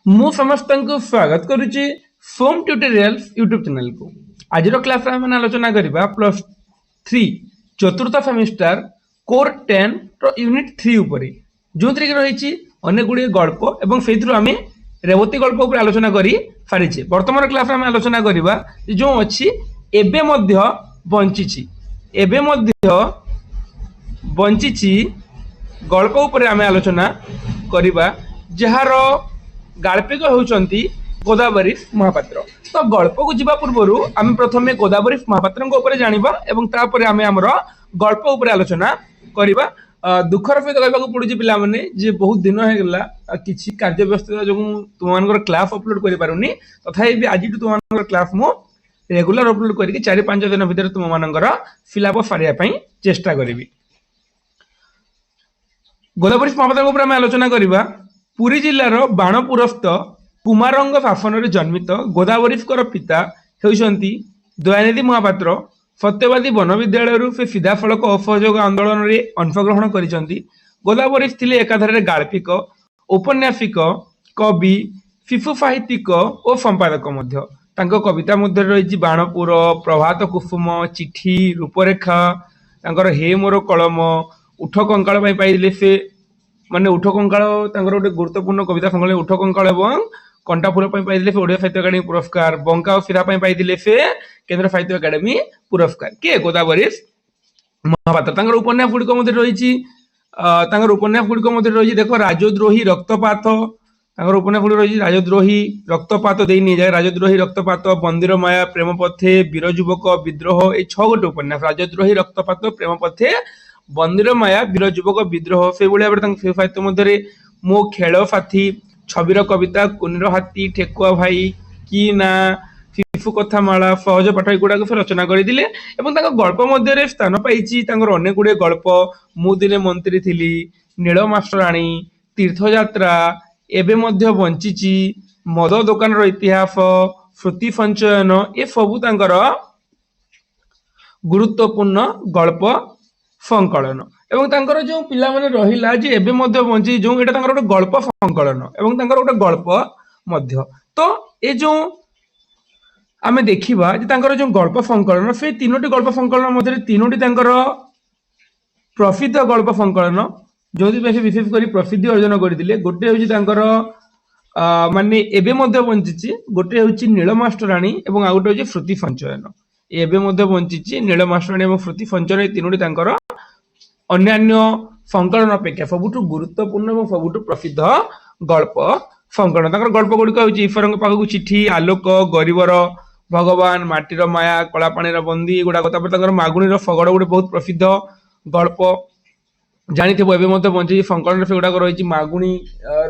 ମୁଁ ସମସ୍ତଙ୍କୁ ସ୍ୱାଗତ କରୁଛି ଫୋମ୍ ଟ୍ୟୁଟୋରିଆଲ୍ସ ୟୁଟ୍ୟୁବ ଚେନାଲ को। आज क्लास में आलोचना करवा +3 चतुर्थ सेमिस्टर कोर 10 यूनिट 3 उपरे जो रही अनेक गुड़िए गल्प और से आम रेवती गल्प उपर आलोचना करी सारी। वर्तमान क्लास में आलोचना करवा जो अच्छी एबे मध्य बंची एबे मध्य बंची गल्प उपर आम आलोचना करवा जार गाल्पिक होउचंती गोदावरी महापात्र। तो गल्प को जीवा पूर्व आम प्रथम गोदावरी महापात्र ऊपर जानिबा एवं तापर आम आमर गल्प उपर आलोचना करवा। दुखर सहित कहवाक पड़ुछि पिला माने जे बहुत दिन होगला किछि कार्य व्यस्तता जो तुम क्लास अपलोड करि पारुनी तथापि आज तुम क्लास मु रेगुलर अपलोड करके 4-5 दिन भीतर तुम मानकर सिलेबस सारिया पई चेष्टा करिवि। गोदावरी महापात्र उपर आम आलोचना करवा। पुरी जिलार बाणपुरस्थ कुमारंग शासन में जन्मित गोदावरीकर पिता होती दयानिधि महापात्र। सत्यवादी वन विद्यालय से सीधा सड़क असहयोग आंदोलन में अंशग्रहण कर गोदावरी थे एकाधारे गाल्पिक, औपन्यासिक, कवि, शिशु साहित्यिक और संपादक मध्य। तांको कविता मध्य रही बाणपुर, प्रभात कुसुम, चिठी, रूपरेखा, हे मोर कलम, उठ कंकाल पाइले से माने उठ कंकाल गोटे गुरुत्वपूर्ण कविता संकलन उठ कंकाल और कंटा फूल पाई ओडिया साहित्य अकादमी पुरस्कार। बंका और सिरा पाई से केंद्र साहित्य अकादमी पुरस्कार। के गोदावरी महापात्र उपन्यास गुड़िक रही उपन्यास गुड़िक रही देख राजद्रोही रक्तपात उपन्यास गुड़ी रही राजद्रोही रक्तपात दे नहीं जाए राजद्रोही रक्तपात, बंदीर माया, प्रेम पथे, वीर युवक, विद्रोह ये 6 गोटे उपन्यास। राजद्रोही रक्तपात, प्रेम पथे, बंदीर माया, वीर युवक, विद्रोह से भाव साहित्य मध्य मो खेल साथी, छविर कविता, कुनीर हाथी, ठेकुआ भाई, कि ना, शिशु कथामाला, सहज पाठ गुड़ाक से रचना करते गल्प मध्य स्थान पाई अनेक गुड़े गल्प। मु दिने मंत्री थिली, नील मास्टराणी, तीर्थयात्रा, एबे मध्य बंची, मद दुकान इतिहास, श्रुति संचयन ये सबू गुरुत्वपूर्ण गल्प संकलन। एवं तांकर जो पिला माने रहिला जे एबे मध्य बंची जो एटा तांकर गोटे गल्प संकलन एवं तांकर गोटे गल्प मध्य। तो ए जो आमे देखिबा जे तांकर जो गल्प संकलन से 3टी गल्प संकलन मध्य 3टी तांकर प्रसिद्ध गल्प संकलन जो विशेष कर प्रसिद्धि अर्जन करथिले। गोटे होची तांकर माने एबे मध्य बंची, गोटे होची नील मास्टराणी एवं आ गोटे होची श्रुति संचयन। एबे मध्य बंची, नील मास्टराणी एवं श्रुति संचयन ए 3टी तांकर अन्यान्य संकलन अपेक्षा सबुठ गुरुत्वपूर्ण और सबुठ प्रसिद्ध गल्प संकलन। गल्प गुड़िक ईश्वर पाखक चिठी, आलोक, गरीबर, भगवान, माटीर माया, कला पाणीर बंदी गुड़ाक मागुणीर फगड़ गोटे बहुत प्रसिद्ध गल्प जानी थे। एवं बंची संकलन से गुड़ाक रही मागुणी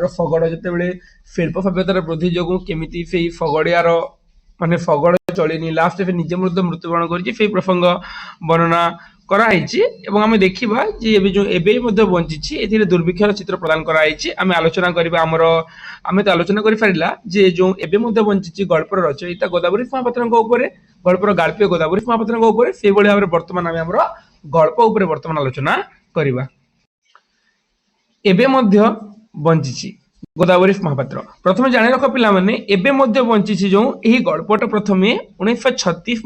फगड़ जिते शिल्प सभ्यतार वृद्धि जो केमी से फगड़ियार माने फगड़ चलनी लास्ट से निजे मृत्युवरण कर प्रसंग वर्णना कराई। आम देखा जो एबे बंची ए दुर्भिक्षर चित्र प्रदान कराई। आम आलोचना करवा आम तो आलोचना कर सारा जे जो एबे बंची गल्पर रचयिता गोदावरी महापात्र गल्पर गाल्पीय गोदावरी महापात्र से भाव में बर्तमान आम गल्प उपर बर्तमान आलोचना करवा। एबे बंची गोदावरी महापात्र प्रथम जानी रख पिला माने एबे बंची जो यही गल्पटा प्रथम 1936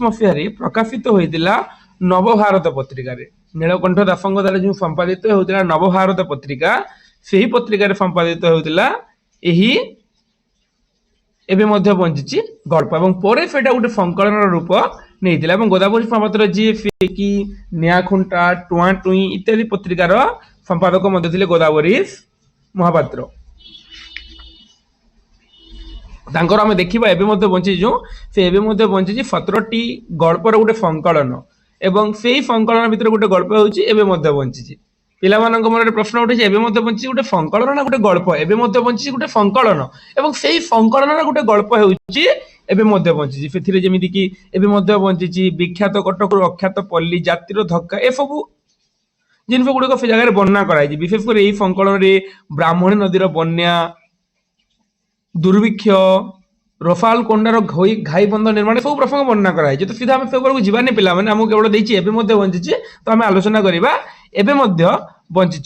मसीह प्रकाशित होता नवभारत पत्रिका। नीलकंठ दास द्वारा जो संपादित होता नवभारत पत्रिका से ही पत्रिका संपादित होता एबे बंची गल्प और पर से गोटे संकलन रूप नहीं। गोदावरी महापात्र जी कि न्याखुंटा, टुआ टुई इत्यादि पत्रिकार संपादक मध्य गोदावरी महापात्र। आम देखा एवं बंची जो से एवं बंची 17टी गल्पर गोटे संकलन एवं से ही संकलन भितर गोटे गल्प होते बंची। पिला मन प्रश्न उठे एवं बंची गोटे संकलन ना गोटे गल्प एवं बंची गोटे संकलन एवं से ही संकलन गोटे गल्प होते बंची से जमीन कि एवं बंची विख्यात कटक अख्यात पल्ली जातिर धक्का ए सब जिन गुड़िक से जगह वर्णना कराई। विशेषकर यही संकलन में ब्राह्मणी नदीर बन्या, दुर्भिक्ष, रफाल कोंडार घाई बंध निर्माण सब प्रसंग वर्णना कराई। तो सीधा आम से जीवानी पिला मैंने आमको केवल बंची तो आम आलोचना करवा बंची।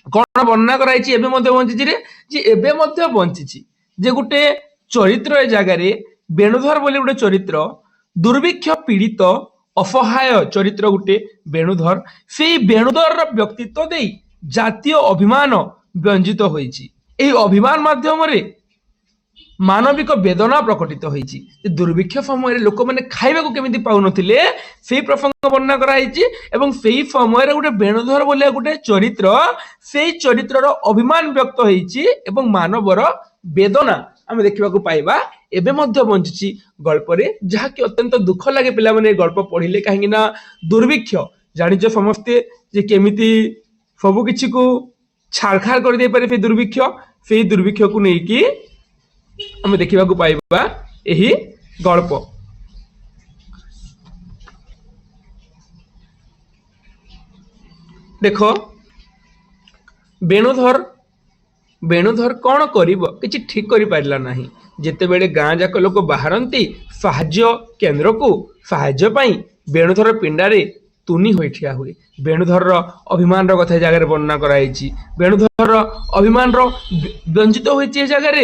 कौन वर्णना कराई एबे मध्य बंची रे जे एबे मध्य बंची जे गुटे चरित्र ए जगार वेणुधर बोली गोटे चरित्र दुर्भिक्ष पीड़ित असहाय चरित्र गुटे वेणुधर से वेणुधर व्यक्तित्व दे जातीय अभिमान व्यंजित होईची एही अभिमान माध्यम रे मानविक वेदना प्रकटित होईची दुर्भिक्ष समय लोक मैंने खाइबा को केमिति पाउ नथिले सेही प्रसंग वर्णना कराई एवं सेही समय गोटे वेणुधर बोलिया गोटे चरित्र सेही चरित्रर अभिमान व्यक्त होईची एवं मानवर वेदना आम देखा पाइबा एबे मध्य बंची गल्प रे जहाँकि अत्यंत दुख लगे पिला माने गल्प पढ़िले कहीं ना दुर्भिक्ष जानिच समस्ते जे केमिति सबु किछि को छाड़खाड़ कर दे पारे से दुर्भिक्ष से दुर्भिक्ष को लेकिन आम देखा पाइबा एही गल्प देख वेणुधर वेणुधर कौन करिब किछि ठीक करि पारला नाही जेतेबेले गाँ जाक लोक बाहरती साहाय्य केन्द्र को साहाय्य पाई वेणुधर पिंडारे तुनी होई ठिया हुए वेणुधर अभिमान कथा जगह वर्णना कराई वेणुधर अभिमान व्यंजित होती जगह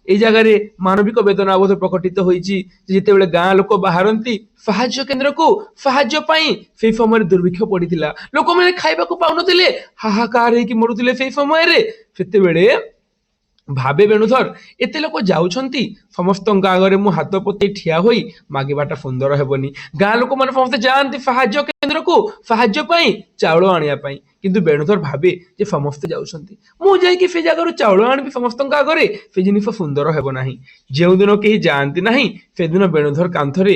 ए जगह मानविक वेदना बोध प्रकटित होती जितेबेले गाँ लोक बाहरती साहाय्य केन्द्र को साहाय्य पाई से समय दुर्भिक्ष पड़ता लोक मैंने खाइबा को पाउनथिले हाहाकार होइकि मरुथिले से समय रे सेतेबेले भावे वेणुधर एते लोक जाउछंती समस्त गाँव मु हाथ पते ठिया होई मागिबाटा सुंदर हेबनी गाँ लोक माने समस्त जानती साहाय्य केन्द्र को साहाय्य पाई चाउल आनिया पाई किंतु वेणुधर भावे जे समस्त जाउछंती मु जाइकि से जगार चाउल आनिबि समस्त आगरे से जिनिस सुंदर हेबो नाही जेउ दिन केही जानती नाही से दिन वेणुधर कांथरे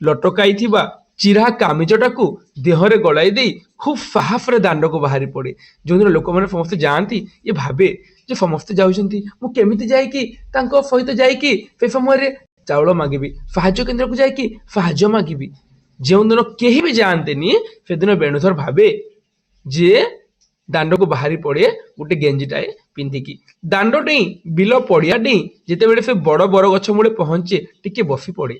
लटकाई थिबा चिरा कामिजटाकू देहरे गलाई दे खूब साहस दांड को बाहरी पड़े जो दिन लोक मैंने समस्त जानती ये भावे जे समस्ते जाउछंती मु केमिति जाइकि तांको सहित जाइकि से समय चाउल मागिबी साहाय्य केन्द्र को जाइकि साहाय्य मागिबी जो दिन केही भी जानतेनी से दिन वेणुधर भावे जे दांड को बाहरी पड़े गोटे गेंजीटाए पिंधिकी दांड डेई बिल पड़िया डेई जितेबेले से बड़ बर गछ मूले पहुंचे टिके बसी पड़े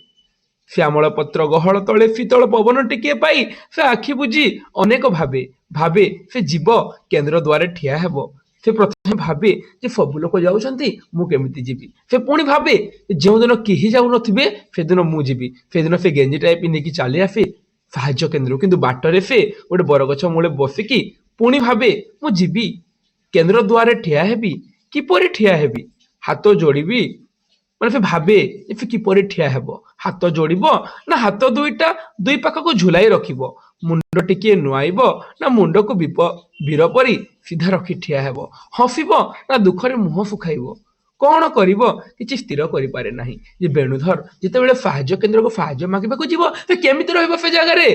श्यामल पत्र गहल तले शीतल पवन टिके पाई से आखि बुझी अनेक भावे भावे से जीव केन्द्र द्वारे ठिया हेबो से प्रथम भावे जे सब लोक जाउछंती मु केमिति जीवी से पुणी भावे जो दिन केही जाउ नथिबे से दिन मु जीवी से दिन से गेंजी टाइप पिंधिकी चली आसे साहाय्य केन्द्र किंतु बाटरे से गोटे बरगछ मूले बसिकी पुणी भावे मु जीवी केन्द्र द्वारे ठिया हेबी किपरि ठिया हेबी हाथ जोड़ीबी माने भावे किपरि ठिया हेबो हाथ जोड़ब ना हाथ दुईटा दुई पाखक झुलाई रखिब मुंड टिके नुआइब ना मुंड को वीर परी सीधा रखी ठिया हेबो हसिब ना दुखरे मुह सुखाइब कौन करिब किछि स्थिर करि पारे नाही जे वेणुधर जितेबेले साहाय्य केन्द्र को साहाय्य मागिबाकू जीव से केमिति रहइब से जगह रे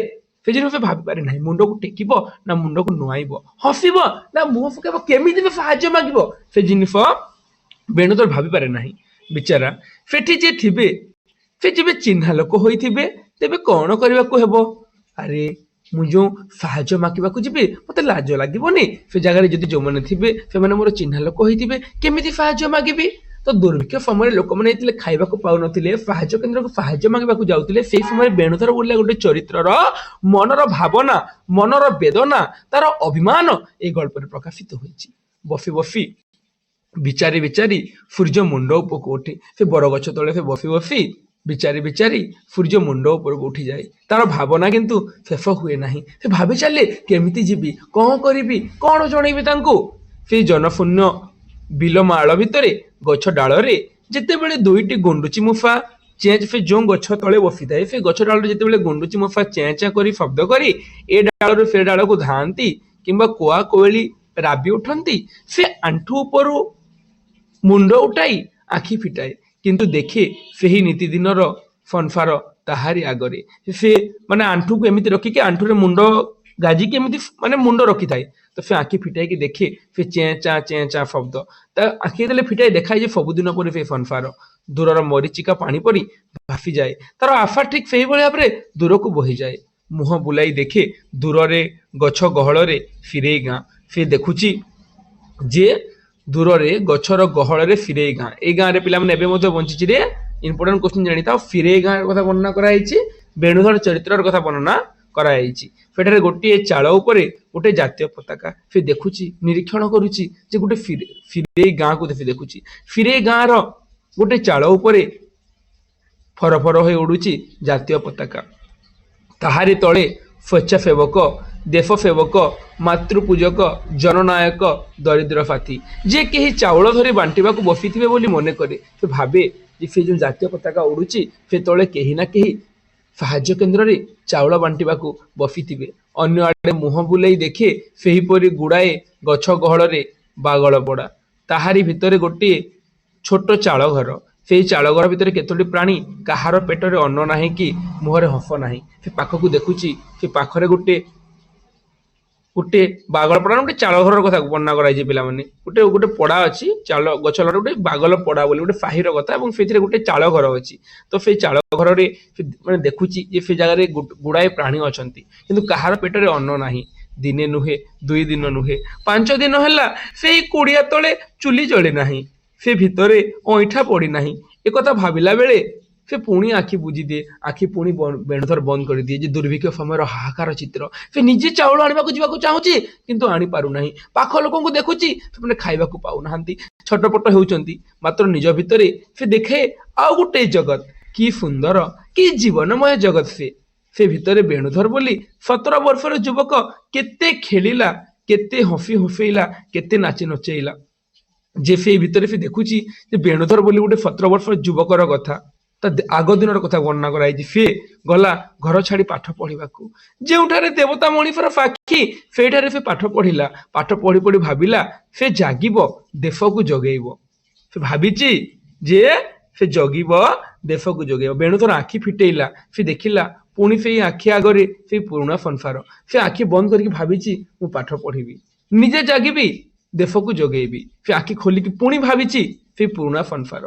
से जिन से भाबी पारे नाही मुंड को टेकिब ना मुंड को नुआइब हसिब ना मुह सुखाइब केमिति से साहाय्य मागिब से जिनिस वेणुधर भाबी पारे नाही बिचारा सेठी जे थिबे से जब चिन्हा लोक होइथिबे तेबे कौन करबाकू हेबो अरे मु जो साहाय्य मागिबाकू जीबे मते लाज लागिबोनी से जगह रे जदि जो माने थिबे से माने मोर चिन्हा लोक होइथिबे केमिति साहाय्य मागिबी तो दुर्भिक्ष समय लोक माने एतिले खाइबाकू पाउ नथिले साहाय्य केन्द्र को साहाय्य मागिबाकू जाउथिले सेही समय वेणुधर बोलिया गोटे चरित्रर मनर भावना मनर वेदना तार अभिमान ए गल्प रे प्रकाशित होइछि बफी बफी बिचारी बिचारी सूर्य मुंड उपरको उठे से बरगछ तले से बफी बफी बिचारी बिचारी सूर्य मुंड ऊपर उठी जाए तार भावना किंतु शेष हुए नहीं से भाभी चले केमिति जीवी कौन करी कौन जनइबी तांको से जनशून्य बिलमाल भितरे गछ डाଳରେ ଯେତେବେଳେ ଦୁଇଟି ଗୁଣ୍ଡୁଚି ମୁଫା ଚେଞ୍ଚ ଫେ ଯେଉଁ ଗଛ ତଳେ ବସିଥାଏ ସେ ଗଛ ଡାଳରେ ଯେତେବେଳେ ଗୁଣ୍ଡୁଚି ମୁଫା ଚେଁଚା କରି ଶବ୍ଦ କରି ଏ ଡାଳରୁ ସେ ଡାଳକୁ ଧାଆନ୍ତି କିମ୍ବା କୋଆ କୋଇଲି ରାବି ଉଠନ୍ତି ସେ ଆଣ୍ଠୁ ଉପରୁ ମୁଣ୍ଡ ଉଠାଇ ଆଖି ଫିଟାଏ କିନ୍ତୁ ଦେଖେ ସେହି ନୀତିଦିନର ଫନଫାର ତାହାରି ଆଗରେ ସେ ମାନେ ଆଣ୍ଠୁକୁ ଏମିତି ରଖିକି ଆଣ୍ଠୁରେ ମୁଣ୍ଡ ଗାଜିକି ଏମିତି ମାନେ ମୁଣ୍ଡ ରଖିଥାଏ तो फिर आखि फिटाई देखे फिर चेचा शब्द आखि देले फिटाई देखाई जे सबुदिन पर फे फनफार दूरर मरीचिका पानी परी भासी जाए तार आफा ठीक से भाव में दूर को बही जाए मुह बुलाई देखे दूर रे गछ गहल रे फिरे गाँ फिर देखुची जे दूर रे गछर गहल रे फिरे गाँ ए गाँव रे पिला माने बंची रे इंपोर्टेंट क्वेश्चन जानी था फिरे गाँ कथा वर्णना कराई वेणुधर चरित्र कथा वर्णना କରାଯାଇଛି। ସେଠାରେ ଗୋଟିଏ ଚାଳ ଉପରେ ଗୋଟେ ଜାତୀୟ ପତାକା ସେ ଦେଖୁଛି, ନିରୀକ୍ଷଣ କରୁଛି ଯେ ଗୋଟେ ଫିରେଇ ଗାଁକୁ ଦେଖୁଛି। ଫିରେଇ ଗାଁର ଗୋଟେ ଚାଳ ଉପରେ ଫରଫର ହୋଇ ଉଡୁଛି ଜାତୀୟ ପତାକା। ତାହାରି ତଳେ ସ୍ୱେଚ୍ଛାସେବକ, ଦେଶ ସେବକ, ମାତୃପୂଜକ, ଜନନାୟକ, ଦରିଦ୍ର ସାଥୀ ଯେ କେହି ଚାଉଳ ଧରି ବାଣ୍ଟିବାକୁ ବସିଥିବେ ବୋଲି ମନେ କରେ। ସେ ଭାବେ ଯେ ସେ ଯେଉଁ ଜାତୀୟ ପତାକା ଉଡୁଛି ସେ ତଳେ କେହି ନା କେହି ସାହାଯ୍ୟ କେନ୍ଦ୍ରରେ ଚାଉଳ ବାଣ୍ଟିବାକୁ ବସିଥିବେ। ଅନ୍ୟ ଆଡେ ମୁହଁ ବୁଲେଇ ଦେଖେ ସେହିପରି ଗୁଡାଏ ଗଛ ଗହଳରେ ବାଗଳ ପଡା। ତାହାରି ଭିତରେ ଗୋଟିଏ ଛୋଟ ଚାଳ ଘର। ସେଇ ଚାଳ ଘର ଭିତରେ କେତୋଟି ପ୍ରାଣୀ, କାହାର ପେଟରେ ଅନ୍ନ ନାହିଁ କି ମୁହଁରେ ହସ ନାହିଁ। ସେ ପାଖକୁ ଦେଖୁଛି, ସେ ପାଖରେ ଗୋଟେ ବାଗଳ ପଡା, ଗୋଟେ ଚାଳ ଘରର କଥା ବର୍ଣ୍ଣନା କରାଯାଇଛି ପିଲାମାନେ। ଗୋଟେ ପଡା ଅଛି, ଚାଳ ଗଛ ଗୋଟେ ବାଗଲ ପଡା ବୋଲି ଗୋଟେ ସାହିର କଥା, ଏବଂ ସେଥିରେ ଗୋଟେ ଚାଳ ଘର ଅଛି। ତ ସେଇ ଚାଳ ଘରରେ ମାନେ ଦେଖୁଛି ଯେ ସେ ଜାଗାରେ ଗୁଡାଏ ପ୍ରାଣୀ ଅଛନ୍ତି, କିନ୍ତୁ କାହାର ପେଟରେ ଅନ୍ନ ନାହିଁ। ଦିନେ ନୁହେଁ, 2 ଦିନ ନୁହେଁ, 5 ଦିନ ହେଲା ସେଇ କୁଡିଆ ତଳେ ଚୁଲି ଜଳି ନାହିଁ, ସେ ଭିତରେ ଅଇଁଠା ପଡିନାହିଁ। ଏକଥା ଭାବିଲା ବେଳେ ସେ ପୁଣି ଆଖି ବୁଜିଦିଏ। ଆଖି ପୁଣି ବେଣୁଧର ବନ୍ଦ କରିଦିଏ। ଯେ ଦୁର୍ଭିକ୍ଷ ସମୟର ହାହାକାର ଚିତ୍ର। ସେ ନିଜେ ଚାଉଳ ଆଣିବାକୁ ଯିବାକୁ ଚାହୁଁଛି, କିନ୍ତୁ ଆଣିପାରୁନାହିଁ। ପାଖ ଲୋକଙ୍କୁ ଦେଖୁଛି, ସେମାନେ ଖାଇବାକୁ ପାଉନାହାନ୍ତି, ଛଟପଟ ହେଉଛନ୍ତି। ମାତ୍ର ନିଜ ଭିତରେ ସେ ଦେଖେ ଆଉ ଗୋଟେ ଜଗତ। କି ସୁନ୍ଦର, କି ଜୀବନମୟ ଜଗତ ସେ ଭିତରେ ବେଣୁଧର ବୋଲି 17 ବର୍ଷର ଯୁବକ କେତେ ଖେଳିଲା, କେତେ ହସି ହସେଇଲା, କେତେ ନାଚି ନଚେଇଲା। ଯେ ସେଇ ଭିତରେ ସେ ଦେଖୁଛି ଯେ ବେଣୁଧର ବୋଲି ଗୋଟେ 17 ବର୍ଷର ଯୁବକର କଥା, ତା ଆଗ ଦିନର କଥା ବର୍ଣ୍ଣନା କରାଯାଇଛି। ସେ ଗଲା ଘର ଛାଡି ପାଠ ପଢିବାକୁ। ଯେଉଁଠାରେ ଦେବତା ମଣିଷର ସାକ୍ଷୀ, ସେଇଠାରେ ସେ ପାଠ ପଢିଲା। ପାଠ ପଢି ପଢି ଭାବିଲା ସେ ଜାଗିବ, ଦେଶକୁ ଜଗେଇବ। ସେ ଭାବିଛି ଯେ ସେ ଜଗିବ, ଦେଶକୁ ଜଗେଇବ। ବେଣୁଧର ଆଖି ଫିଟେଇଲା, ସେ ଦେଖିଲା ପୁଣି ସେଇ ଆଖି ଆଗରେ ସେଇ ପୁରୁଣା ସଂସାର। ସେ ଆଖି ବନ୍ଦ କରିକି ଭାବିଛି, ମୁଁ ପାଠ ପଢିବି, ନିଜେ ଜାଗିବି, ଦେଶକୁ ଯୋଗେଇବି। ସେ ଆଖି ଖୋଲିକି ପୁଣି ଭାବିଛି ସେଇ ପୁରୁଣା ସଂସାର।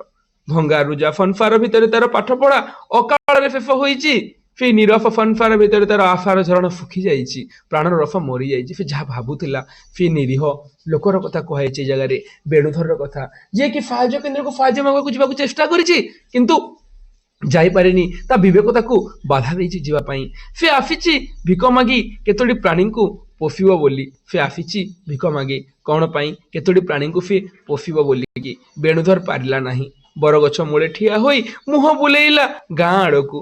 ଭଙ୍ଗାରୁଜା ସଂସାର ଭିତରେ ତାର ପାଠ ପଢା ଅକାଳରେ ଶେଷ ହୋଇଛି। ସେଇ ନିରସ ସଂସାର ଭିତରେ ତାର ଆଶାର ଝରଣ ଶୁଖି ଯାଇଛି, ପ୍ରାଣର ରସ ମରିଯାଇଛି। ସେ ଯାହା ଭାବୁଥିଲା, ସେ ନିରୀହ ଲୋକର କଥା କୁହାଯାଇଛି ଏ ଜାଗାରେ, ବେଣୁଧରର କଥା, ଯିଏକି ସାହାଯ୍ୟ କେନ୍ଦ୍ରକୁ ସାହାଯ୍ୟ ମାଗିବାକୁ ଯିବାକୁ ଚେଷ୍ଟା କରିଛି, କିନ୍ତୁ ଯାଇପାରିନି। ତା ବିବେକ ତାକୁ ବାଧା ଦେଇଛି ଯିବା ପାଇଁ। ସେ ଆସିଛି ଭିକ ମାଗି କେତୋଟି ପ୍ରାଣୀଙ୍କୁ ପୋଷିବ ବୋଲି। ସେ ଆସିଛି ଭିକ ମାଗି କଣ ପାଇଁ? କେତୋଟି ପ୍ରାଣୀଙ୍କୁ ସେ ପୋଷିବ ବୋଲିକି। ବେଣୁଧର ପାରିଲା ନାହିଁ। ବରଗଛ ମୂଳେ ଠିଆ ହୋଇ ମୁହଁ ବୁଲେଇଲା ଗାଁ ଆଡକୁ।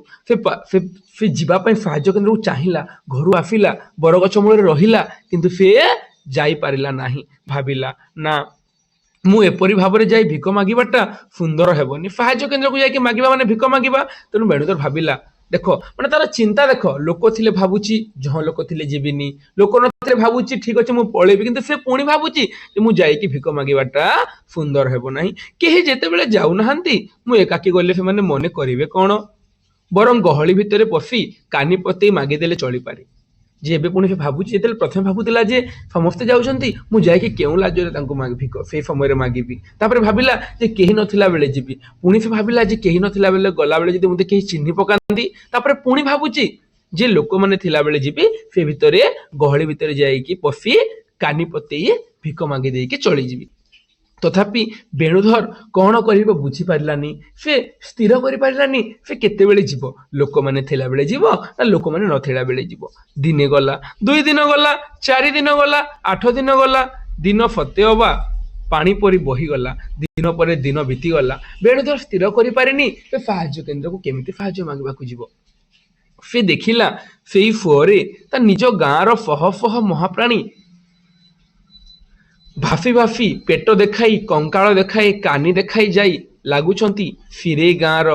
ସେ ଯିବା ପାଇଁ ସାହାଯ୍ୟ କେନ୍ଦ୍ରକୁ ଚାହିଁଲା, ଘରୁ ଆସିଲା, ବରଗଛ ମୂଳରେ ରହିଲା, କିନ୍ତୁ ସେ ଯାଇପାରିଲା ନାହିଁ। ଭାବିଲା, ନା, ମୁଁ ଏପରି ଭାବରେ ଯାଇ ଭିକ ମାଗିବାଟା ସୁନ୍ଦର ହେବନି। ସାହାଯ୍ୟ କେନ୍ଦ୍ରକୁ ଯାଇକି ମାଗିବା ମାନେ ଭିକ ମାଗିବା। ତେଣୁ ବେଣୁଧର ଭାବିଲା, ଦେଖ ମାନେ ତାର ଚିନ୍ତା ଦେଖ, ଲୋକ ଥିଲେ ଭାବୁଛି ହଁ ଲୋକ ଥିଲେ ଯିବିନି, ଲୋକ ନଥିଲେ ଭାବୁଛି ଠିକ ଅଛି ମୁଁ ପଳେଇବି, କିନ୍ତୁ ସେ ପୁଣି ଭାବୁଛି ଯେ ମୁଁ ଯାଇକି ଭିକ ମାଗିବାଟା ସୁନ୍ଦର ହେବ ନାହିଁ। କେହି ଯେତେବେଳେ ଯାଉନାହାନ୍ତି, ମୁଁ ଏକାକି ଗଲେ ସେମାନେ ମନେ କରିବେ କଣ? ବରଂ ଗହଳି ଭିତରେ ପଶି କାନି ପତେଇ ମାଗିଦେଲେ ଚଳିପାରେ। ଯେ ଏବେ ପୁଣି ସେ ଭାବୁଛି, ଯେତେବେଳେ ପ୍ରଥମେ ଭାବୁଥିଲା ଯେ ସମସ୍ତେ ଯାଉଛନ୍ତି, ମୁଁ ଯାଇକି କେଉଁ ଲାଜରେ ତାଙ୍କୁ ଭିକ ସେଇ ସମୟରେ ମାଗିବି। ତାପରେ ଭାବିଲା ଯେ କେହି ନଥିଲା ବେଳେ ଯିବି। ପୁଣି ସେ ଭାବିଲା ଯେ କେହି ନଥିଲା ବେଳେ ଗଲାବେଳେ ଯଦି ମୋତେ କେହି ଚିହ୍ନି ପକାନ୍ତି। ତାପରେ ପୁଣି ଭାବୁଛି ଯେ ଲୋକମାନେ ଥିଲାବେଳେ ଯିବି, ସେ ଭିତରେ ଗହଳି ଭିତରେ ଯାଇକି ପଶି କାନି ପତେଇ ଭିକ ମାଗି ଦେଇକି ଚଳିଯିବି। ତଥାପି ବେଣୁଧର କଣ କରିବ ବୁଝିପାରିଲାନି। ସେ ସ୍ଥିର କରିପାରିଲାନି ସେ କେତେବେଳେ ଯିବ। ଲୋକମାନେ ଥିଲାବେଳେ ଯିବ ନା ଲୋକମାନେ ନଥିଲା ବେଳେ ଯିବ। ଦିନେ ଗଲା, 2 ଦିନ ଗଲା, 4 ଦିନ ଗଲା, 8 ଦିନ ଗଲା। ଦିନ ସତେ ଅବା ପାଣି ପରି ବହିଗଲା। ଦିନ ପରେ ଦିନ ବିତିଗଲା। ବେଣୁଧର ସ୍ଥିର କରିପାରିନି ସେ ସାହାଯ୍ୟ କେନ୍ଦ୍ରକୁ କେମିତି ସାହାଯ୍ୟ ମାଗିବାକୁ ଯିବ। ସେ ଦେଖିଲା ସେଇ ସୁଅରେ ତା ନିଜ ଗାଁର ଶହ ଶହ ମହାପ୍ରାଣୀ ଭାସି ଭାସି ପେଟ ଦେଖାଇ, କଙ୍କାଳ ଦେଖାଇ, କାନି ଦେଖାଇ ଯାଇ ଲାଗୁଛନ୍ତି ଫିରେଇ ଗାଁର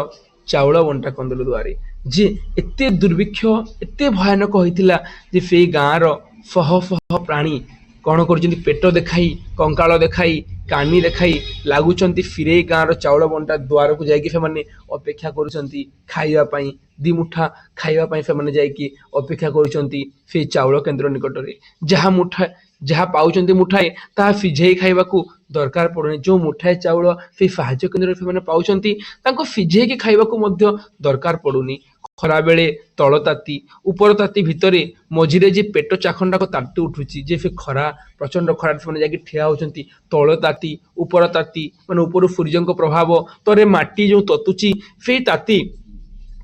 ଚାଉଳ ବଣ୍ଟା କନ୍ଦଲ ଦୁଆରେ। ଯେ ଏତେ ଦୁର୍ଭିକ୍ଷ ଏତେ ଭୟାନକ ହୋଇଥିଲା ଯେ ସେଇ ଗାଁର ଶହ ଶହ ପ୍ରାଣୀ କଣ କରୁଛନ୍ତି, ପେଟ ଦେଖାଇ, କଙ୍କାଳ ଦେଖାଇ, କାନି ଦେଖାଇ ଲାଗୁଛନ୍ତି ଫିରେଇ ଗାଁର ଚାଉଳ ବଣ୍ଟା ଦ୍ୱାରକୁ ଯାଇକି ସେମାନେ ଅପେକ୍ଷା କରୁଛନ୍ତି ଖାଇବା ପାଇଁ। 2 ମୁଠା ଖାଇବା ପାଇଁ ସେମାନେ ଯାଇକି ଅପେକ୍ଷା କରୁଛନ୍ତି ସେଇ ଚାଉଳ କେନ୍ଦ୍ର ନିକଟରେ। ଯାହା ପାଉଛନ୍ତି ମୁଠାଏ, ତାହା ସିଝେଇ ଖାଇବାକୁ ଦରକାର ପଡୁନି। ଯୋଉ ମୁଠାଏ ଚାଉଳ ସେଇ ସାହାଯ୍ୟ କେନ୍ଦ୍ରରେ ସେମାନେ ପାଉଛନ୍ତି, ତାଙ୍କୁ ସିଝେଇକି ଖାଇବାକୁ ମଧ୍ୟ ଦରକାର ପଡୁନି। ଖରାବେଳେ ତଳ ତାତି ଉପର ତାତି ଭିତରେ ମଝିରେ ଯେ ପେଟ ଚାଖଣ୍ଡାକ ତାତି ଉଠୁଛି, ଯେ ସେ ଖରା ପ୍ରଚଣ୍ଡ ଖରାରେ ସେମାନେ ଯାଇକି ଠିଆ ହଉଛନ୍ତି। ତଳ ତାତି ଉପର ତାତି, ମାନେ ଉପରୁ ସୂର୍ଯ୍ୟଙ୍କ ପ୍ରଭାବ, ତଳେ ମାଟି ଯୋଉ ତତୁଛି, ସେଇ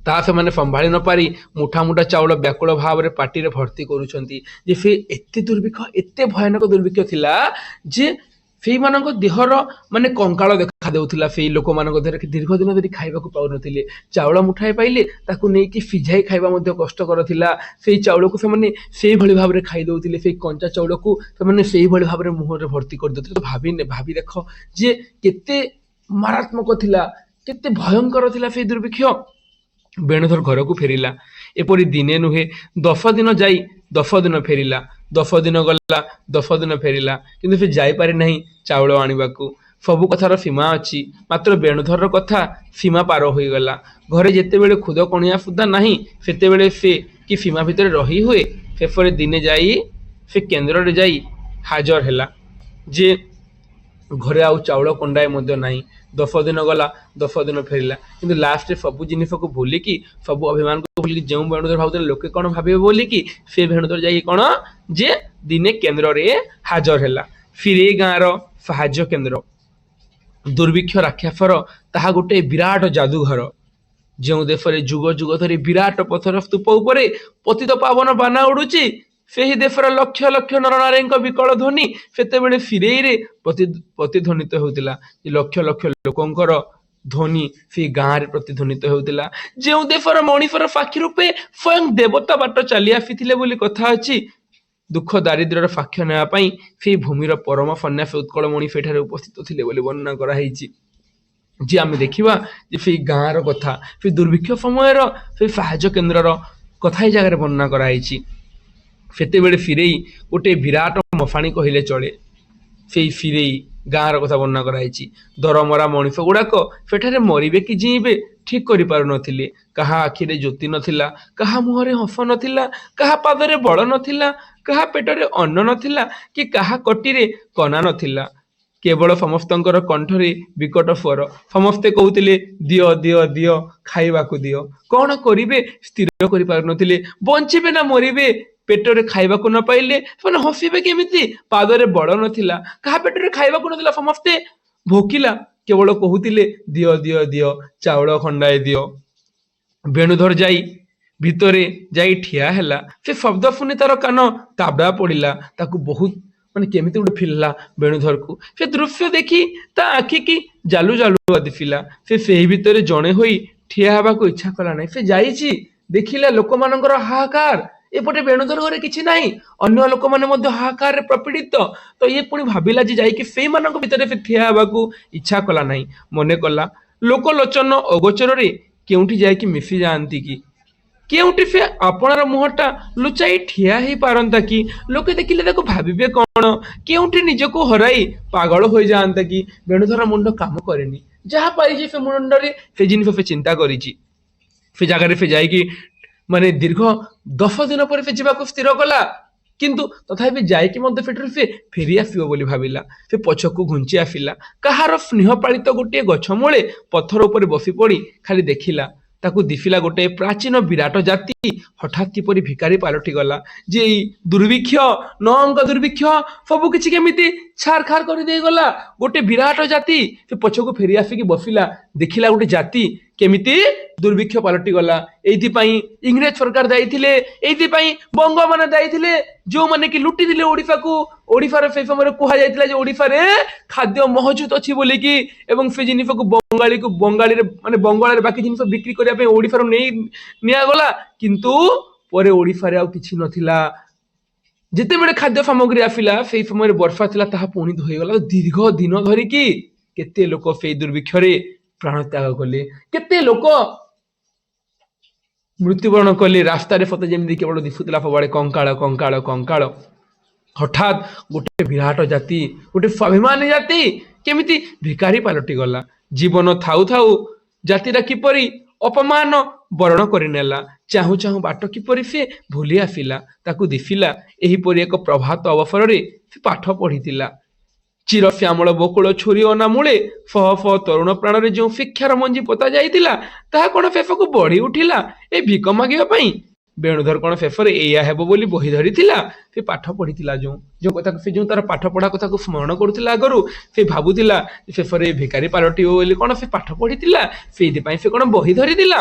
ତାହା ସେମାନେ ସମ୍ଭାଳି ନ ପାରି ମୁଠା ମୁଠା ଚାଉଳ ବ୍ୟାକୁଳ ଭାବରେ ପାଟିରେ ଭର୍ତ୍ତି କରୁଛନ୍ତି। ଯେ ସେ ଏତେ ଦୁର୍ଭିକ୍ଷ, ଏତେ ଭୟାନକ ଦୁର୍ଭିକ୍ଷ ଥିଲା ଯେ ସେଇମାନଙ୍କ ଦେହର ମାନେ କଙ୍କାଳ ଦେଖା ଦେଉଥିଲା। ସେଇ ଲୋକମାନଙ୍କ ଦେହରେ ଦୀର୍ଘ ଦିନ ଧରି ଖାଇବାକୁ ପାଉନଥିଲେ। ଚାଉଳ ମୁଠାଏ ପାଇଲେ ତାକୁ ନେଇକି ସିଝାଇ ଖାଇବା ମଧ୍ୟ କଷ୍ଟକର ଥିଲା। ସେଇ ଚାଉଳକୁ ସେମାନେ ସେଇଭଳି ଭାବରେ ଖାଇ ଦେଉଥିଲେ। ସେଇ କଞ୍ଚା ଚାଉଳକୁ ସେମାନେ ସେଇଭଳି ଭାବରେ ମୁହଁରେ ଭର୍ତ୍ତି କରିଦେଉଥିଲେ। ତ ଭାବି ଦେଖ ଯେ କେତେ ମାରାତ୍ମକ ଥିଲା, କେତେ ଭୟଙ୍କର ଥିଲା ସେଇ ଦୁର୍ଭିକ୍ଷ। ବେଣୁଧର ଘରକୁ ଫେରିଲା। ଏପରି ଦିନେ ନୁହେଁ 10 ଦିନ ଯାଇ 10 ଦିନ ଫେରିଲା, 10 ଦିନ ଗଲା 10 ଦିନ ଫେରିଲା, କିନ୍ତୁ ସେ ଯାଇପାରି ନାହିଁ ଚାଉଳ ଆଣିବାକୁ। ସବୁ କଥାର ସୀମା ଅଛି, ମାତ୍ର ବେଣୁଧରର କଥା ସୀମା ପାର ହୋଇଗଲା। ଘରେ ଯେତେବେଳେ ଖୁଦ କଣିଆ ସୁଦ୍ଧା ନାହିଁ ସେତେବେଳେ ସେ କି ସୀମା ଭିତରେ ରହି ହୁଏ। ଶେଷରେ ଦିନେ ଯାଇ ସେ କେନ୍ଦ୍ରରେ ଯାଇ ହାଜର ହେଲା ଯେ ଘରେ ଆଉ ଚାଉଳ କଣ୍ଡାଏ ମଧ୍ୟ ନାହିଁ। 10 ଦିନ ଗଲା 10 ଦିନ ଫେରିଲା, କିନ୍ତୁ ଲାଷ୍ଟରେ ସବୁ ଜିନିଷକୁ ଭୁଲିକି, ସବୁ ଅଭିମାନକୁ ଭୁଲିକି, ଯେଉଁ ବେଣୁଧର ଭାବୁଥିଲେ ଲୋକେ କଣ ଭାବିବେ ବୋଲିକି, ସେ ବେଣୁଧର ଯାଇକି କଣ ଯେ ଦିନେ କେନ୍ଦ୍ରରେ ହାଜର ହେଲା। ଫିରେଇ ଗାଁର ସାହାଯ୍ୟ କେନ୍ଦ୍ର। ଦୁର୍ଭିକ୍ଷ ରାକ୍ଷସର ତାହା ଗୋଟେ ବିରାଟ ଯାଦୁଘର। ଯେଉଁ ଦେଶରେ ଯୁଗ ଯୁଗ ଧରି ବିରାଟ ପଥର ସ୍ତୂପ ଉପରେ ପତିତ ପାବନ ବାନା ଉଡୁଛି, ସେହି ଦେଶର ଲକ୍ଷ ଲକ୍ଷ ନରନାରୀଙ୍କ ବିକଳ ଧ୍ୱନି ସେତେବେଳେ ଫିରେଇରେ ପ୍ରତିଧ୍ୱନିତ ହେଉଥିଲା। ଲକ୍ଷ ଲକ୍ଷ ଲୋକଙ୍କର ଧ୍ୱନି ସେ ଗାଁରେ ପ୍ରତିଧ୍ୱନିତ ହେଉଥିଲା। ଯେଉଁ ଦେଶର ମଣିଷର ସାକ୍ଷୀ ରୂପେ ସ୍ୱୟଂ ଦେବତା ବାଟ ଚାଲି ଆସିଥିଲେ ବୋଲି କଥା ଅଛି, ଦୁଃଖ ଦାରିଦ୍ର୍ୟର ସାକ୍ଷ୍ୟ ନେବା ପାଇଁ ସେଇ ଭୂମିର ପରମ ସନ୍ନ୍ୟାସ ଉତ୍କଳମଣି ସେଠାରେ ଉପସ୍ଥିତ ଥିଲେ ବୋଲି ବର୍ଣ୍ଣନା କରାଯାଇଛି। ଯେ ଆମେ ଦେଖିବା ଯେ ସେଇ ଗାଁର କଥା, ସେ ଦୁର୍ଭିକ୍ଷ ସମୟର ସେଇ ସାହାଯ୍ୟ କେନ୍ଦ୍ରର କଥା ଏଇ ଜାଗାରେ ବର୍ଣ୍ଣନା କରାଯାଇଛି। ସେତେବେଳେ ଫିରେଇ ଗୋଟେ ବିରାଟ ମଶାଣି କହିଲେ ଚଳେ। ସେଇ ଫିରେଇ ଗାଁର କଥା ବର୍ଣ୍ଣନା କରାଯାଇଛି। ଦରମରା ମଣିଷ ଗୁଡାକ ସେଠାରେ ମରିବେ କି ଜୀଇବେ ଠିକ କରିପାରୁନଥିଲେ। କାହା ଆଖିରେ ଜ୍ୟୋତି ନଥିଲା, କାହା ମୁହଁରେ ହସ ନଥିଲା, କାହା ପାଦରେ ବଳ ନଥିଲା, କାହା ପେଟରେ ଅନ୍ନ ନଥିଲା, କି କାହା କଟିରେ କନା ନଥିଲା। କେବଳ ସମସ୍ତଙ୍କର କଣ୍ଠରେ ବିକଟ ସ୍ୱର। ସମସ୍ତେ କହୁଥିଲେ ଦିଅ ଦିଅ ଦିଅ, ଖାଇବାକୁ ଦିଅ। କଣ କରିବେ ସ୍ଥିର କରିପାରୁନଥିଲେ। ବଞ୍ଚିବେ ନା ମରିବେ। ପେଟରେ ଖାଇବାକୁ ନ ପାଇଲେ ସେମାନେ ହସିବେ କେମିତି? ପାଦରେ ବଳ ନଥିଲା, କାହା ପେଟରେ ଖାଇବାକୁ ନଥିଲା, ସମସ୍ତେ ଭୋକିଲା, କେବଳ କହୁଥିଲେ ଦିଅ ଦିଅ ଦିଅ, ଚାଉଳ ଖଣ୍ଡାଏ ଦିଅ। ବେଣୁଧର ଯାଇ ଭିତରେ ଯାଇ ଠିଆ ହେଲା। ସେ ଶବ୍ଦ ଶୁଣି ତାର କାନ ତାବଡ଼ା ପଡିଲା। ତାକୁ ବହୁତ ମାନେ କେମିତି ଗୋଟେ ଫିରିଲା ବେଣୁଧରକୁ। ସେ ଦୃଶ୍ୟ ଦେଖି ତା ଆଖି କି ଜାଲୁ ଜାଲୁ ଦିଶିଲା। ସେ ସେହି ଭିତରେ ଜଣେ ହୋଇ ଠିଆ ହେବାକୁ ଇଚ୍ଛା କଲା ନାହିଁ। ସେ ଯାଇଛି, ଦେଖିଲା ଲୋକମାନଙ୍କର ହାହାକାର। ଏପଟେ ବେଣୁଧର ଘରେ କିଛି ନାହିଁ, ଅନ୍ୟ ଲୋକମାନେ ମଧ୍ୟ ହାହାକାରରେ ପ୍ରପୀଡ଼ିତ। ତ ଇଏ ପୁଣି ଭାବିଲା ଯେ ଯାଇକି ସେଇମାନଙ୍କ ଭିତରେ ସେ ଠିଆ ହେବାକୁ ଇଚ୍ଛା କଲା ନାହିଁ। ମନେ କଲା ଲୋକଲୋଚନ ଅଗୋଚରରେ କେଉଁଠି ଯାଇକି ମିଶି ଯାଆନ୍ତି କି, କେଉଁଠି ସେ ଆପଣାର ମୁହଁଟା ଲୁଚାଇ ଠିଆ ହେଇପାରନ୍ତା କି, ଲୋକେ ଦେଖିଲେ ତାକୁ ଭାବିବେ କଣ, କେଉଁଠି ନିଜକୁ ହରାଇ ପାଗଳ ହୋଇଯାଆନ୍ତା କି। ବେଣୁଧର ମୁଣ୍ଡ କାମ କରେନି। ଯାହା ପାଇଛି ସେ ମୁଣ୍ଡରେ ସେ ଜିନିଷ ସେ ଚିନ୍ତା କରିଛି। ସେ ଜାଗାରେ ସେ ଯାଇକି ମାନେ ଦୀର୍ଘ 10 ଦିନ ପରେ ସେ ଯିବାକୁ ସ୍ଥିର କଲା। କିନ୍ତୁ ତଥାପି ଯାଇକି ମଧ୍ୟ ସେଠାରୁ ସେ ଫେରି ଆସିବ ବୋଲି ଭାବିଲା। ସେ ପଛକୁ ଘୁଞ୍ଚି ଆସିଲା। କାହାର ସ୍ନେହ ପାଳିତ ଗୋଟିଏ ଗଛ ମୂଳେ ପଥର ଉପରେ ବସି ପଡି ଖାଲି ଦେଖିଲା। ତାକୁ ଦିଶିଲା ଗୋଟେ ପ୍ରାଚୀନ ବିରାଟ ଜାତି ହଠାତ୍ କିପରି ଭିକାରୀ ପାଲଟି ଗଲା। ଯେ ଏଇ ଦୁର୍ଭିକ୍ଷ, ନଅଙ୍କ ଦୁର୍ଭିକ୍ଷ ସବୁ କିଛି କେମିତି ଛାରଖାର କରିଦେଇଗଲା। ଗୋଟେ ବିରାଟ ଜାତି ସେ ପଛକୁ ଫେରି ଆସିକି ବସିଲା। ଦେଖିଲା ଗୋଟେ ଜାତି କେମିତି ଦୁର୍ଭିକ୍ଷ ପାଲଟି ଗଲା। ଏଇଥିପାଇଁ ଇଂରେଜ ସରକାର ଯାଇଥିଲେ, ଏଇଥିପାଇଁ ବଙ୍ଗମାନେ ଯାଇଥିଲେ, ଯୋଉମାନେ କି ଲୁଟିଥିଲେ ଓଡିଶାକୁ। ଓଡିଶାର ସେଇ ସମୟରେ କୁହାଯାଇଥିଲା ଯେ ଓଡିଶାରେ ଖାଦ୍ୟ ମହଜୁଦ ଅଛି ବୋଲିକି, ଏବଂ ସେ ଜିନିଷକୁ ବଙ୍ଗାଳୀରେ ମାନେ ବଙ୍ଗଳାରେ ବାକି ଜିନିଷ ବିକ୍ରି କରିବା ପାଇଁ ଓଡିଶାରୁ ନିଆଗଲା। କିନ୍ତୁ ପରେ ଓଡିଶାରେ ଆଉ କିଛି ନଥିଲା। ଯେତେବେଳେ ଖାଦ୍ୟ ସାମଗ୍ରୀ ଆସିଲା ସେଇ ସମୟରେ ବର୍ଷା ଥିଲା, ତାହା ପୁଣି ଧୋଇଗଲା। ଦୀର୍ଘ ଦିନ ଧରିକି କେତେ ଲୋକ ସେଇ ଦୁର୍ଭିକ୍ଷରେ ପ୍ରାଣ ତ୍ୟାଗ କଲେ, କେତେ ଲୋକ ମୃତ୍ୟୁବରଣ କଲେ। ରାସ୍ତାରେ ସତେ ଯେମିତି କେବଳ ଦିଶୁଥିଲା ସବୁଆଡେ କଙ୍କାଳ କଙ୍କାଳ କଙ୍କାଳ। ହଠାତ୍ ଗୋଟେ ବିରାଟ ଜାତି, ଗୋଟେ ସ୍ୱାଭିମାନୀ ଜାତି କେମିତି ଭିକାରୀ ପାଲଟି ଗଲା। ଜୀବନ ଥାଉ ଥାଉ ଜାତିଟା କିପରି ଅପମାନ ବରଣ କରିନେଲା। ଚାହୁଁ ଚାହୁଁ ବାଟ କିପରି ସେ ଭୁଲି ଆସିଲା। ତାକୁ ଦିଶିଲା ଏହିପରି ଏକ ପ୍ରଭାତ ଅବସରରେ ସେ ପାଠ ପଢିଥିଲା। ଚିର ଶ୍ୟାମଳ ବକୁଳ ଛୁରୀ ଅନା ମୂଳେ ଶହ ଶହ ତରୁଣ ପ୍ରାଣରେ ଯେଉଁ ଶିକ୍ଷାର ମଞ୍ଜି ପୋତା ଯାଇଥିଲା, ତାହା କଣ ଶେଷକୁ ବଢି ଉଠିଲା ଏ ଭିକ ମାଗିବା ପାଇଁ? ବେଣୁଧର କଣ ଶେଷରେ ଏଇଆ ହେବ ବୋଲି ବହି ଧରିଥିଲା? ସେ ପାଠ ପଢିଥିଲା, ଯୋଉ କଥାକୁ ସେ ଯୋଉ ତାର ପାଠ ପଢା କଥାକୁ ସ୍ମରଣ କରୁଥିଲା ଆଗରୁ, ସେ ଭାବୁଥିଲା ଶେଷରେ ଭିକାରୀ ପାଲଟିବ ବୋଲି କଣ ସେ ପାଠ ପଢିଥିଲା? ସେଇଥିପାଇଁ ସେ କଣ ବହି ଧରିଥିଲା?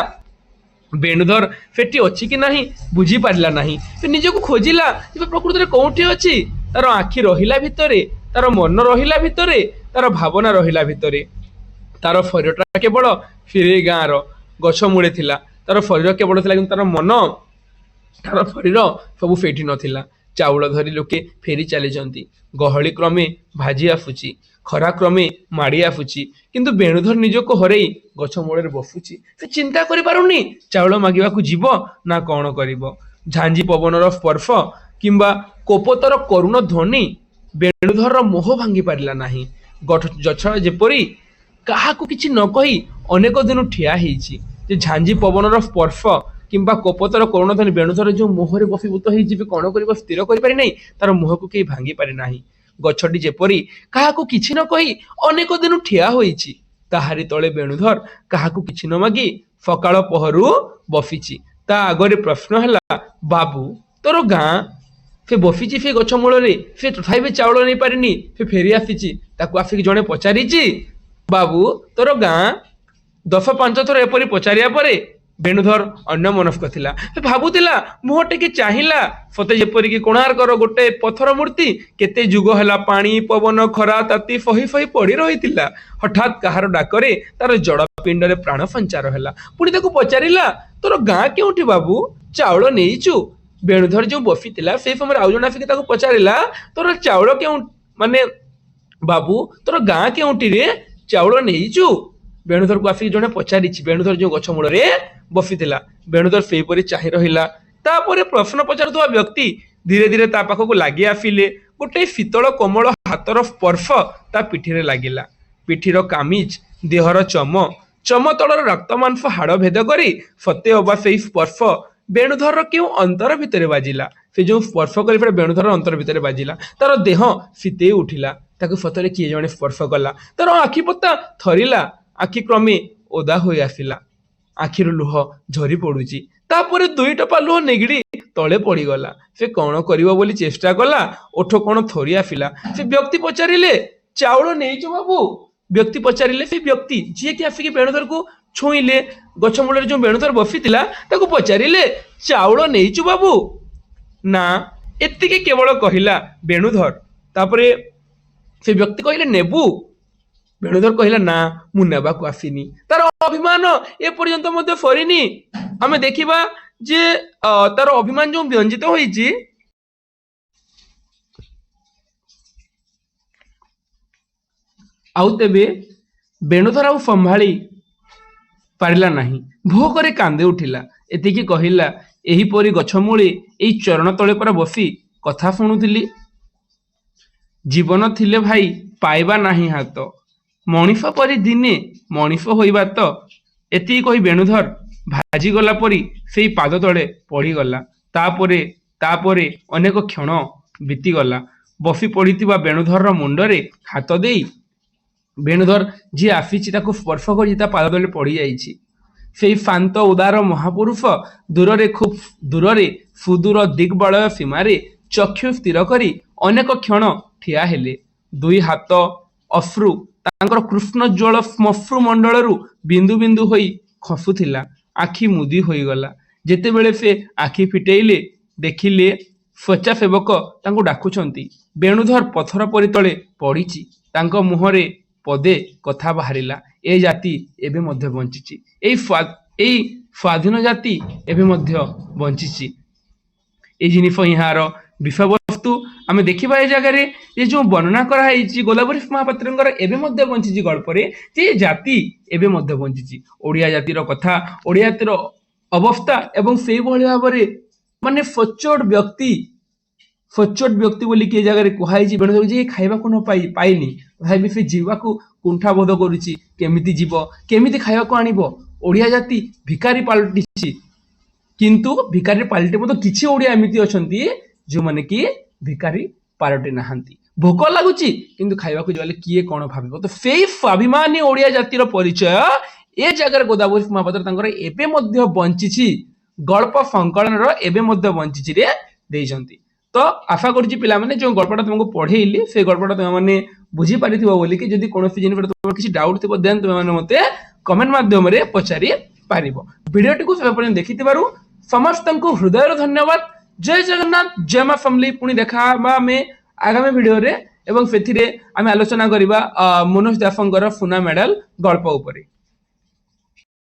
ବେଣୁଧର ସେଠି ଅଛି କି ନାହିଁ ବୁଝିପାରିଲା ନାହିଁ। ସେ ନିଜକୁ ଖୋଜିଲା ଯେ ପ୍ରକୃତରେ କୋଉଠି ଅଛି। ତାର ଆଖି ରହିଲା ଭିତରେ, ତାର ମନ ରହିଲା ଭିତରେ, ତାର ଭାବନା ରହିଲା ଭିତରେ। ତାର ଶରୀରଟା କେବଳ ଫିରେଇ ଗାଁର ଗଛ ମୂଳେ ଥିଲା। ତାର ଶରୀର କେବଳ ଥିଲା, କିନ୍ତୁ ତାର ମନ, ତାର ଶରୀର ସବୁ ସେଇଠି ନଥିଲା। ଚାଉଳ ଧରି ଲୋକେ ଫେରି ଚାଲିଛନ୍ତି। ଗହଳି କ୍ରମେ ଭାଜି ଆସୁଛି, ଖରା କ୍ରମେ ମାଡ଼ି ଆସୁଛି, କିନ୍ତୁ ବେଣୁଧର ନିଜକୁ ହରେଇ ଗଛ ମୂଳରେ ବସୁଛି। ସେ ଚିନ୍ତା କରିପାରୁନି ଚାଉଳ ମାଗିବାକୁ ଯିବ ନା କଣ କରିବ। ଝାଞ୍ଜି ପବନର ସ୍ପର୍ଶ କିମ୍ବା କୋପତର କରୁଣ ଧ୍ୱନି ବେଣୁଧରର ମୋହ ଭାଙ୍ଗି ପାରିଲା ନାହିଁ। ଗଛ ଯେପରି କାହାକୁ କିଛି ନ କହି ଅନେକ ଦିନ ଠିଆ ହେଇଛି। ଯେ ଝାଞ୍ଜି ପବନର ସ୍ପର୍ଶ କିମ୍ବା କୋପତର କରୁଣ ଧ୍ୱନି ବେଣୁଧର ଯେଉଁ ମୋହରେ ବଶୀଭୂତ ହେଇଯିବେ, କଣ କରିବ ସ୍ଥିର କରିପାରି ନାହିଁ। ତାର ମୋହକୁ କେହି ଭାଙ୍ଗି ପାରି ନାହିଁ। ଗଛଟି ଯେପରି କାହାକୁ କିଛି ନ କହି ଅନେକ ଦିନ ଠିଆ ହୋଇଛି, ତାହାରି ତଳେ ବେଣୁଧର କାହାକୁ କିଛି ନ ମାଗି ସକାଳ ପହରୁ ବସିଛି। ତା ଆଗରେ ପ୍ରଶ୍ନ ହେଲା, ବାବୁ ତୋର ଗାଁ? ସେ ବସିଛି ସେ ଗଛ ମୂଳରେ, ସେ ତଥାପି ଚାଉଳ ନେଇପାରିନି। ସେ ଫେରି ଆସିଛି। ତାକୁ ଆସିକି ଜଣେ ପଚାରିଛି, ବାବୁ ତୋର ଗାଁ? 10-5 ଥର ଏପରି ପଚାରିବା ପରେ ବେଣୁଧର ଅନ୍ୟମନସ୍କ ଥିଲା। ସେ ଭାବୁଥିଲା, ମୁହଁ ଟିକେ ଚାହିଁଲା, ସତେ ଯେପରିକି କୋଣାର୍କର ଗୋଟେ ପଥର ମୂର୍ତ୍ତି କେତେ ଯୁଗ ହେଲା ପାଣି, ପବନ, ଖରା, ତାତି ସହି ସହି ପଡି ରହିଥିଲା। ହଠାତ୍ କାହାର ଡାକରେ ତାର ଜଡ଼ ପିଣ୍ଡରେ ପ୍ରାଣ ସଞ୍ଚାର ହେଲା। ପୁଣି ତାକୁ ପଚାରିଲା, ତୋର ଗାଁ କେଉଁଠି ବାବୁ? ଚାଉଳ ନେଇଛୁ? ବେଣୁଧର ଯୋଉ ବସିଥିଲା ସେଇ ସମୟରେ ଆଉ ଜଣେ ଆସିକି ତାକୁ ପଚାରିଲା, ତୋର ଚାଉଳ କେଉଁ, ମାନେ ବାବୁ ତୋର ଗାଁ କେଉଁଠିରେ? ଚାଉଳ ନେଇଛୁ? ବେଣୁଧରକୁ ଆସିକି ଜଣେ ପଚାରିଛି। ବେଣୁଧର ଯୋଉ ଗଛ ମୂଳରେ ବସିଥିଲା। ବେଣୁଧର ସେହିପରି ଚାହିଁ ରହିଲା। ତାପରେ ପ୍ରଶ୍ନ ପଚାରୁଥିବା ବ୍ୟକ୍ତି ଧୀରେ ଧୀରେ ତା ପାଖକୁ ଲାଗି ଆସିଲେ। ଗୋଟେ ଶୀତଳ କୋମଳ ହାତର ସ୍ପର୍ଶ ତା ପିଠିରେ ଲାଗିଲା। ପିଠିର କାମିଜ, ଦେହର ଚମ ତଳର ରକ୍ତ ମାଂସ ହାଡ଼ ଭେଦ କରି ସତେ ଅବା ସେଇ ସ୍ପର୍ଶ ବେଣୁଧରର କେଉଁ ଅନ୍ତର ଭିତରେ ବାଜିଲା। ସେ ଯେଉଁ ସ୍ପର୍ଶ କରି ବେଣୁଧରର ଅନ୍ତର ଭିତରେ ବାଜିଲା। ତାର ଦେହ ଶୀତେଇ ଉଠିଲା। ତାକୁ ସତରେ କିଏ ଜଣେ ସ୍ପର୍ଶ କଲା। ତାର ଆଖି ପତା ଥରିଲା। ଆଖି କ୍ରମେ ଓଦା ହୋଇ ଆସିଲା। ଆଖିରୁ ଲୁହ ଝରି ପଡୁଛି। ତାପରେ 2 ଟୋପା ଲୁହ ନିଗିଡି ତଳେ ପଡିଗଲା। ସେ କଣ କରିବ ବୋଲି ଚେଷ୍ଟା କଲା। ଓଠ କଣ ଥରି ଆସିଲା। ସେ ବ୍ୟକ୍ତି ପଚାରିଲେ, ଚାଉଳ ନେଇଛୁ ବାବୁ? ବ୍ୟକ୍ତି ପଚାରିଲେ, ସେ ବ୍ୟକ୍ତି ଯିଏକି ଆସିକି ବେଣୁଧରକୁ ଛୁଇଁଲେ, ଗଛ ମୂଳରେ ଯୋଉ ବେଣୁଧର ବସିଥିଲା ତାକୁ ପଚାରିଲେ, ଚାଉଳ ନେଇଛୁ ବାବୁ? ନା, ଏତିକି କେବଳ କହିଲା ବେଣୁଧର। ତାପରେ ସେ ବ୍ୟକ୍ତି କହିଲେ, ନେବୁ? ବେଣୁଧର କହିଲା, ନା ମୁଁ ନେବାକୁ ଆସିନି। ତାର ଅଭିମାନ ଏପର୍ଯ୍ୟନ୍ତ ମଧ୍ୟ ସରିନି। ଆମେ ଦେଖିବା ଯେ ତାର ଅଭିମାନ ଯୋଉ ବ୍ୟଞ୍ଜିତ ହୋଇଛି, ଆଉ ତେବେ ବେଣୁଧର ଆଉ ସମ୍ଭାଳି ପାରିଲା ନାହିଁ। ଭୋକରେ କାନ୍ଦି ଉଠିଲା। ଏତିକି କହିଲା, ଏହିପରି ଗଛ ମୂଳେ ଏଇ ଚରଣ ତଳେ ପରା ବସି କଥା ଶୁଣୁଥିଲି। ଜୀବନ ଥିଲେ ଭାଇ ପାଇବା ନାହିଁ ହାତ, ମଣିଷ ପରି ଦିନେ ମଣିଷ ହୋଇବା ତ। ଏତିକି କହି ବେଣୁଧର ଭାଜିଗଲା ପରି ସେଇ ପାଦ ତଳେ ପଡ଼ିଗଲା। ତାପରେ ଅନେକ କ୍ଷଣ ବିତିଗଲା। ବସି ପଡ଼ିଥିବା ବେଣୁଧରର ମୁଣ୍ଡରେ ହାତ ଦେଇ ବେଣୁଧର ଯିଏ ଆସିଛି ତାକୁ ସ୍ପର୍ଶ କରି ତା ପାଦ ତଳେ ପଡ଼ିଯାଇଛି। ସେଇ ଶାନ୍ତ ଉଦାର ମହାପୁରୁଷ ଦୂରରେ, ଖୁବ୍ ଦୂରରେ, ସୁଦୂର ଦିଗ୍ବଳୟ ସୀମାରେ ଚକ୍ଷୁ ସ୍ଥିର କରି ଅନେକ କ୍ଷଣ ଠିଆ ହେଲେ। 2 ହାତ ଅଶ୍ରୁ ତାଙ୍କର କୃଷ୍ଣଜ୍ୱଳ ଶ୍ମଶ୍ରୁ ମଣ୍ଡଳରୁ ବିନ୍ଦୁ ବିନ୍ଦୁ ହୋଇ ଖସୁଥିଲା। ଆଖି ମୁଦି ହୋଇଗଲା। ଯେତେବେଳେ ସେ ଆଖି ଫିଟେଇଲେ, ଦେଖିଲେ ସ୍ୱେଚ୍ଛାସେବକ ତାଙ୍କୁ ଡାକୁଛନ୍ତି। ବେଣୁଧର ପଥର ପରି ତଳେ ପଡ଼ିଛି। ତାଙ୍କ ମୁହଁରେ ପଦେ କଥା ବାହାରିଲା, ଏ ଜାତି ଏବେ ମଧ୍ୟ ବଞ୍ଚିଛି। ଏଇ ସ୍ୱାଧୀନ ଜାତି ଏବେ ମଧ୍ୟ ବଞ୍ଚିଛି। এই ଜିନିଷ ଏହାର ବିଷୟବସ୍ତୁ ଆମେ ଦେଖିବା। ଏ ଜାଗାରେ ଏ ଯୋଉ ବର୍ଣ୍ଣନା କରାଯାଇଛି ଗୋଲାବରୀଶ ମହାପାତ୍ରଙ୍କର ଏବେ ମଧ୍ୟ ବଞ୍ଚିଛି ଗଳ୍ପରେ, ଯେ ଜାତି ଏବେ ମଧ୍ୟ ବଞ୍ଚିଛି। ଓଡ଼ିଆ ଜାତିର କଥା, ଓଡ଼ିଆ ଜାତିର ଅବସ୍ଥା, ଏବଂ ସେଇଭଳି ଭାବରେ ମାନେ ସଚ୍ଚୋଟ ବ୍ୟକ୍ତି ବୋଲିକି ଏ ଜାଗାରେ କୁହାଯାଇଛି। ବେଣୁଧର ଯେ ଖାଇବାକୁ ନ ପାଇନି, ତଥାପି ସେ ଯିବାକୁ କୁଣ୍ଠା ବୋଧ କରୁଛି। କେମିତି ଯିବ, କେମିତି ଖାଇବାକୁ ଆଣିବ? ଓଡ଼ିଆ ଜାତି ଭିକାରୀ ପାଲଟିଛି। କିନ୍ତୁ ଭିକାରୀ ପାଲଟି ମଧ୍ୟ କିଛି ଓଡ଼ିଆ ଏମିତି ଅଛନ୍ତି ଯୋଉମାନେ କି ଭିକାରୀ ପାଲଟି ନାହାନ୍ତି। ଭୋକ ଲାଗୁଛି କିନ୍ତୁ ଖାଇବାକୁ ଗଲେ କିଏ କଣ ଭାବିବ? ତ ସେଇ ସ୍ୱାଭିମାନୀ ଓଡ଼ିଆ ଜାତିର ପରିଚୟ ଏ ଜାଗାରେ ଗୋଦାବରୀଶ ମହାପାତ୍ର ତାଙ୍କର ଏବେ ମଧ୍ୟ ବଞ୍ଚିଛି, ଗଳ୍ପ ସଂକଳନର ଏବେ ମଧ୍ୟ ବଞ୍ଚିଛି ରେ ଦେଇଛନ୍ତି। ତ ଆଶା କରୁଛି ପିଲାମାନେ ଯୋଉ ଗଳ୍ପଟା ତୁମକୁ ପଢେଇଲି ସେ ଗଳ୍ପଟା ତୁମେ ବୁଝିପାରିଥିବ ବୋଲିକି। ଯଦି କୌଣସି ଜିନିଷରେ ତୁମର କିଛି ଡାଉଟ୍ ଥିବ ଦେନ୍ ତୁମେ ମତେ କମେଣ୍ଟ ମାଧ୍ୟମରେ ପଚାରି पारिबो। भिडियोटी को सब पर्यंत देखिथिबारु समस्तंकु हृदय धन्यवाद। जय जगन्नाथ जय मां फैमिली। पुणी देखा आमे आगामी भिडियो रे एवं सेथिरे आमे आलोचना करिबा मनोज दासंकर फुना मेडल गल्प उपरे।